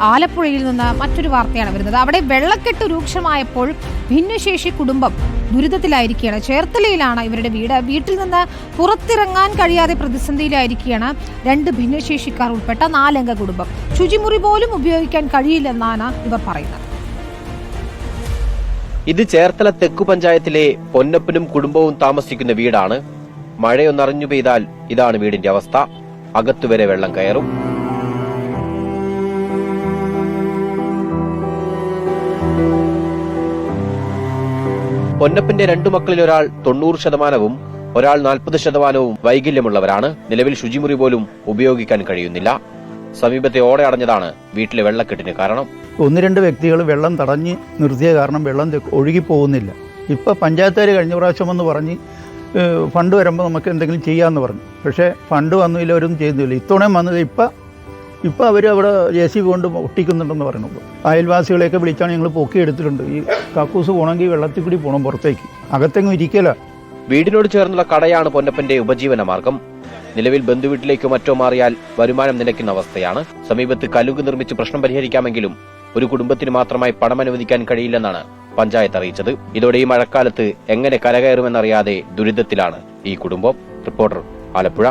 ആലപ്പുഴയിൽ നിന്ന് മറ്റൊരു വാർത്തയാണ് വരുന്നത്. അവിടെ വെള്ളക്കെട്ട് രൂക്ഷമായപ്പോൾ ഭിന്നശേഷി കുടുംബം ദുരിതത്തിലായിരിക്കുകയാണ്. ചേർത്തലയിലാണ് ഇവരുടെ വീട്. വീട്ടിൽ നിന്ന് പുറത്തിറങ്ങാൻ കഴിയാതെ പ്രതിസന്ധിയിലായിരിക്കുകയാണ് 2 ഭിന്നശേഷിക്കാർ ഉൾപ്പെട്ട 4 അംഗ കുടുംബം. ശുചിമുറി പോലും ഉപയോഗിക്കാൻ കഴിയില്ലെന്നാണ് ഇവർ പറയുന്നത്. ഇത് ചേർത്തല തെക്കു പഞ്ചായത്തിലെ പൊന്നപ്പനും കുടുംബവും താമസിക്കുന്ന വീടാണ്. മഴയൊന്നറിഞ്ഞു പെയ്താൽ ഇതാണ് വീടിന്റെ അവസ്ഥ. അകത്തുവരെ വെള്ളം കയറും. പൊന്നപ്പന്റെ 2 മക്കളിൽ ഒരാൾ 90%, ഒരാൾ 40% വൈകല്യമുള്ളവരാണ്. നിലവിൽ ശുചിമുറി പോലും ഉപയോഗിക്കാൻ കഴിയുന്നില്ല. സമീപത്തെ ഓട അടഞ്ഞതാണ് വീട്ടിലെ വെള്ളക്കെട്ടിന് കാരണം. 1-2 വ്യക്തികൾ വെള്ളം തടഞ്ഞ് നിർത്തിയ കാരണം വെള്ളം ഒഴുകിപ്പോകുന്നില്ല. ഇപ്പോൾ പഞ്ചായത്തുകാർ കഴിഞ്ഞ പ്രാവശ്യം എന്ന് പറഞ്ഞ് ഫണ്ട് വരുമ്പോൾ നമുക്ക് എന്തെങ്കിലും ചെയ്യാമെന്ന് പറഞ്ഞു. പക്ഷേ ഫണ്ട് വന്നില്ല, അവരൊന്നും ചെയ്യുന്നില്ല. ഇത്തവണയും വന്നത് ഇപ്പം അവർ അവിടെ JCB കൊണ്ട് ഒട്ടിക്കുന്നുണ്ടെന്ന് പറയുന്നുള്ളൂ. അയൽവാസികളെയൊക്കെ വിളിച്ചാണ് ഞങ്ങൾ പൊക്കിയെടുത്തിട്ടുണ്ട്. ഈ കക്കൂസ് പോകണമെങ്കിൽ വെള്ളത്തിൽ കൂടി പോകണം, പുറത്തേക്ക് അകത്തെങ്ങും ഇരിക്കല. വീടിനോട് ചേർന്നുള്ള കടയാണ് പൊന്നപ്പന്റെ ഉപജീവന മാർഗം. നിലവിൽ ബന്ധുവീട്ടിലേക്കോ മറ്റോ മാറിയാൽ വരുമാനം നിലയ്ക്കുന്ന അവസ്ഥയാണ്. സമീപത്ത് കലുങ്ക് നിർമ്മിച്ച് പ്രശ്നം പരിഹരിക്കാമെങ്കിലും ഒരു കുടുംബത്തിന് മാത്രമായി പണം അനുവദിക്കാൻ കഴിയില്ലെന്നാണ് പഞ്ചായത്ത് അറിയിച്ചത്. ഇതോടെ ഈ മഴക്കാലത്ത് എങ്ങനെ കരകയറുമെന്നറിയാതെ ദുരിതത്തിലാണ് ഈ കുടുംബം. റിപ്പോർട്ടർ, ആലപ്പുഴ.